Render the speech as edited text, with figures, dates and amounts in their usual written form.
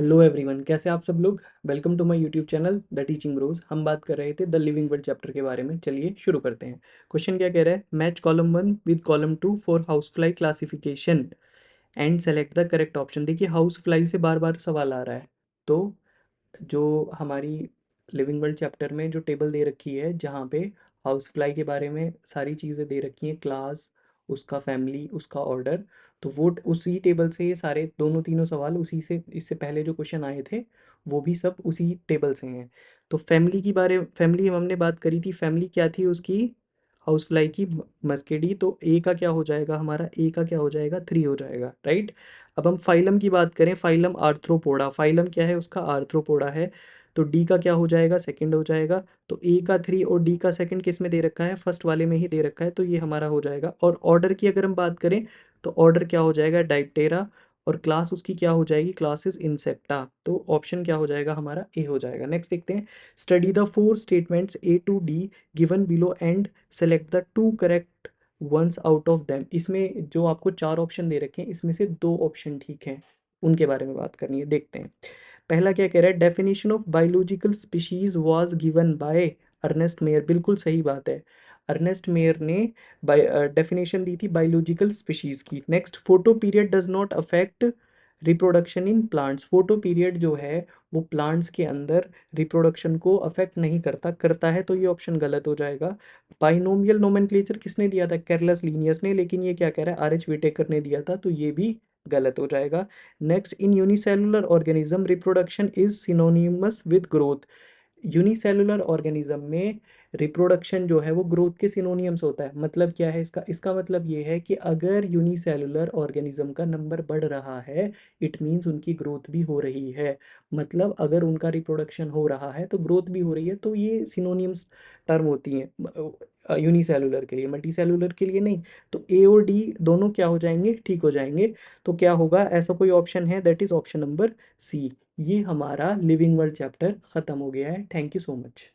Hello everyone, कैसे आप सब लोग। Welcome to my YouTube channel the teaching bros. हम बात कर रहे थे द लिविंग वर्ल्ड चैप्टर के बारे में। चलिए शुरू करते हैं। क्वेश्चन क्या कह रहा है, match column 1 with column 2 for house fly classification and select the correct option. देखिए हाउस फ्लाई से बार बार सवाल आ रहा है, तो जो हमारी लिविंग वर्ल्ड चैप्टर में जो टेबल दे रखी है, जहाँ पे हाउस फ्लाई के बारे में सारी चीज़ें दे रखी हैं, क्लास, उसका फैमिली, उसका ऑर्डर, तो वो उसी टेबल से ये सारे दोनों तीनों सवाल उसी से, इससे पहले जो क्वेश्चन आए थे वो भी सब उसी टेबल से हैं। तो फैमिली हमने बात करी थी, फैमिली क्या थी उसकी, हाउस फ्लाई की मस्केडी। तो ए का क्या हो जाएगा, हमारा ए का क्या हो जाएगा, 3 हो जाएगा, राइट। अब हम फाइलम की बात करें, फाइलम आर्थ्रोपोडा, फाइलम क्या है उसका, आर्थ्रोपोडा है। तो डी का क्या हो जाएगा, सेकंड हो जाएगा। तो ए का 3 और डी का सेकंड किस में दे रखा है, फर्स्ट वाले में ही दे रखा है, तो ये हमारा हो जाएगा। और ऑर्डर की अगर हम बात करें तो ऑर्डर क्या हो जाएगा, डाइप्टेरा। और क्लास उसकी क्या हो जाएगी, क्लासेस इंसेक्टा। तो ऑप्शन क्या हो जाएगा, हमारा ए हो जाएगा। नेक्स्ट देखते हैं, study the 4 statements A to D given below and select the 2 correct ones out of them. इसमें जो आपको 4 ऑप्शन दे रखे हैं, इसमें से 2 ऑप्शन ठीक हैं, उनके बारे में बात करनी है। देखते हैं, पहला क्या कह रहा है, definition of biological species was given by Ernest Mayr. बिल्कुल सही बात है, अर्नेस्ट मेयर ने डेफिनेशन दी थी बायोलॉजिकल स्पीशीज की। Next, photoperiod does not affect reproduction in plants. Photoperiod जो है वो प्लांट्स के अंदर रिप्रोडक्शन को अफेक्ट नहीं करता, करता है तो ये ऑप्शन गलत हो जाएगा। बाइनोमियल नोमेनक्लेचर किसने दिया था, कैरलस लीनियस ने, लेकिन ये क्या कह रहा है, आर एच विटेकर ने दिया था, तो ये भी गलत हो जाएगा। Next, in unicellular organism reproduction is synonymous with growth. Unicellular organism में रिप्रोडक्शन जो है वो ग्रोथ के सिनोनियम्स होता है। मतलब क्या है इसका, इसका मतलब ये है कि अगर यूनिसेलुलर ऑर्गेनिज्म का नंबर बढ़ रहा है, इट मीन्स उनकी ग्रोथ भी हो रही है। मतलब अगर उनका रिप्रोडक्शन हो रहा है तो ग्रोथ भी हो रही है, तो ये सिनोनियम्स टर्म होती हैं यूनिसेलुलर के लिए, मल्टी सेलुलर के लिए नहीं। तो ए और डी दोनों क्या हो जाएंगे, ठीक हो जाएंगे। तो क्या होगा, ऐसा कोई ऑप्शन है, that is option number C. ये हमारा लिविंग वर्ल्ड चैप्टर खत्म हो गया है। Thank you so much.